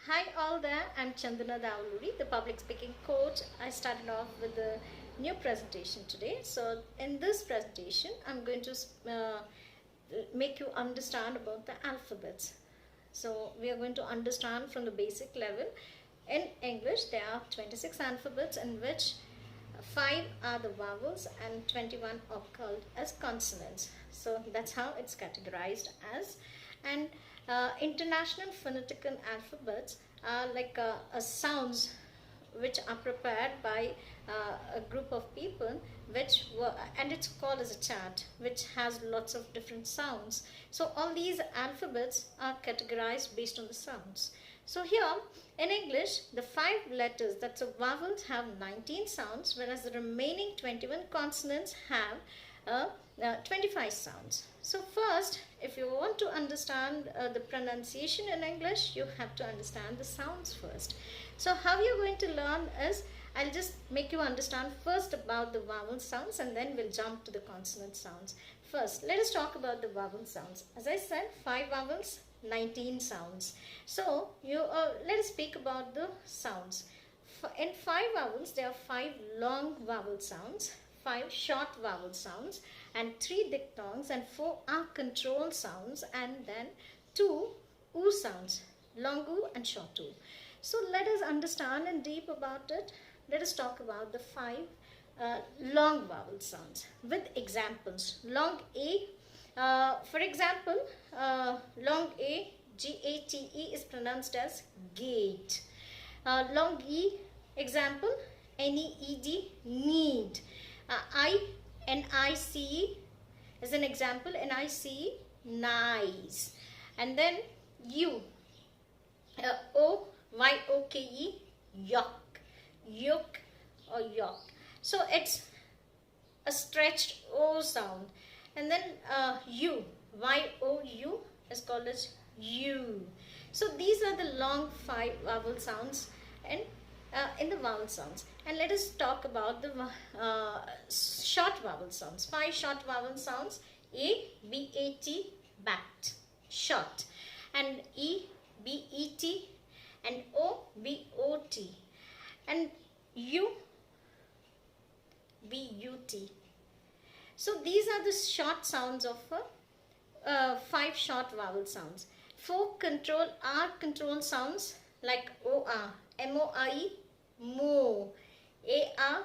Hi all there, I'm Chandana Davuluri, the public speaking coach. I started off with a new presentation today. So in this presentation, I'm going to make you understand about the alphabets. So we are going to understand from the basic level. In English, there are 26 alphabets in which 5 are the vowels and 21 are called as consonants. So that's how it's categorized as. And international phonetical alphabets are like sounds which are prepared by a group of people and it's called as a chart which has lots of different sounds. So all these alphabets are categorized based on the sounds. So here in English, the 5 letters, that's a vowels, have 19 sounds, whereas the remaining 21 consonants have 25 sounds. So first, if you want to understand the pronunciation in English, you have to understand the sounds first. So how you're going to learn is, I'll just make you understand first about the vowel sounds and then we'll jump to the consonant sounds. First, let us talk about the vowel sounds. As I said, 5 vowels, 19 sounds. So let us speak about the sounds. In 5 vowels, there are 5 long vowel sounds, 5 short vowel sounds, and 3 diphthongs, and 4 are control sounds, and then 2 oo sounds, long oo and short oo. So let us understand in deep about it. Let us talk about the 5 long vowel sounds with examples. Long A, for example, long A, G-A-T-E is pronounced as gate. Long E, example, N-E-E-D, need. N-I-C-E is an example, N-I-C-E, nice. And then U, O-Y-O-K-E, yok, yolk or yok. So it's a stretched O sound. And then U, Y-O-U is called as U. So these are the long 5 vowel sounds in the vowel sounds. And let us talk about the short vowel sounds. 5 short vowel sounds. A, B-A-T, bat, short. And E, B-E-T, and O, B-O-T. And U, B-U-T. So these are the short sounds of 5 short vowel sounds. 4 are control sounds like O-R, M-O-I, mo, A-R,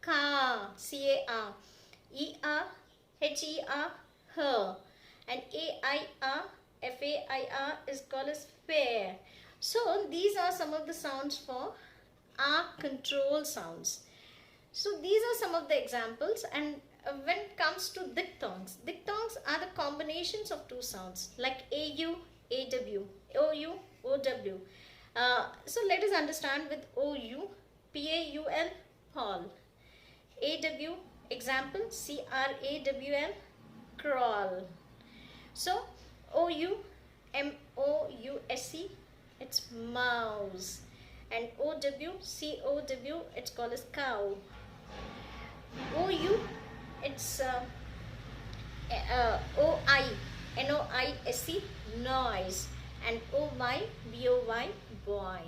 ka, C-A-R, E-R, H-E-R, her, and A-I-R, F-A-I-R is called as fair. So these are some of the sounds for R control sounds. So these are some of the examples. And when it comes to diphthongs are the combinations of 2 sounds like A-U, A-W, O-U, O-W. So let us understand with O-U, P-A-U-L, Paul. A-W, example, C-R-A-W-L, crawl. So O-U, M-O-U-S-E, it's mouse. And O-W, C-O-W, it's called as cow. O-U, it's O-I, N-O-I-S-E, noise. And O-Y, B-O-Y, boy.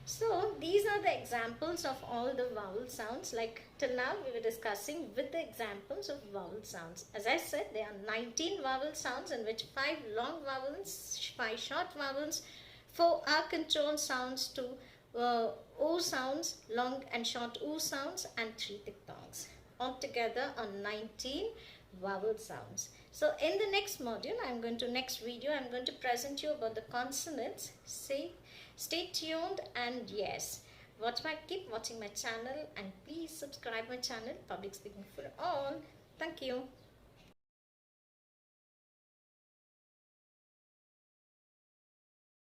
So these are the examples of all the vowel sounds. Like till now we were discussing with the examples of vowel sounds. As I said, there are 19 vowel sounds in which 5 long vowels, 5 short vowels, 4 are control sounds, 2 O sounds, long and short O sounds, and 3 diphthongs. Altogether are 19 vowel sounds. So in the next module, I'm going to present you about the consonants. Stay tuned, and yes, keep watching my channel, and please subscribe my channel, Public Speaking for All. Thank you.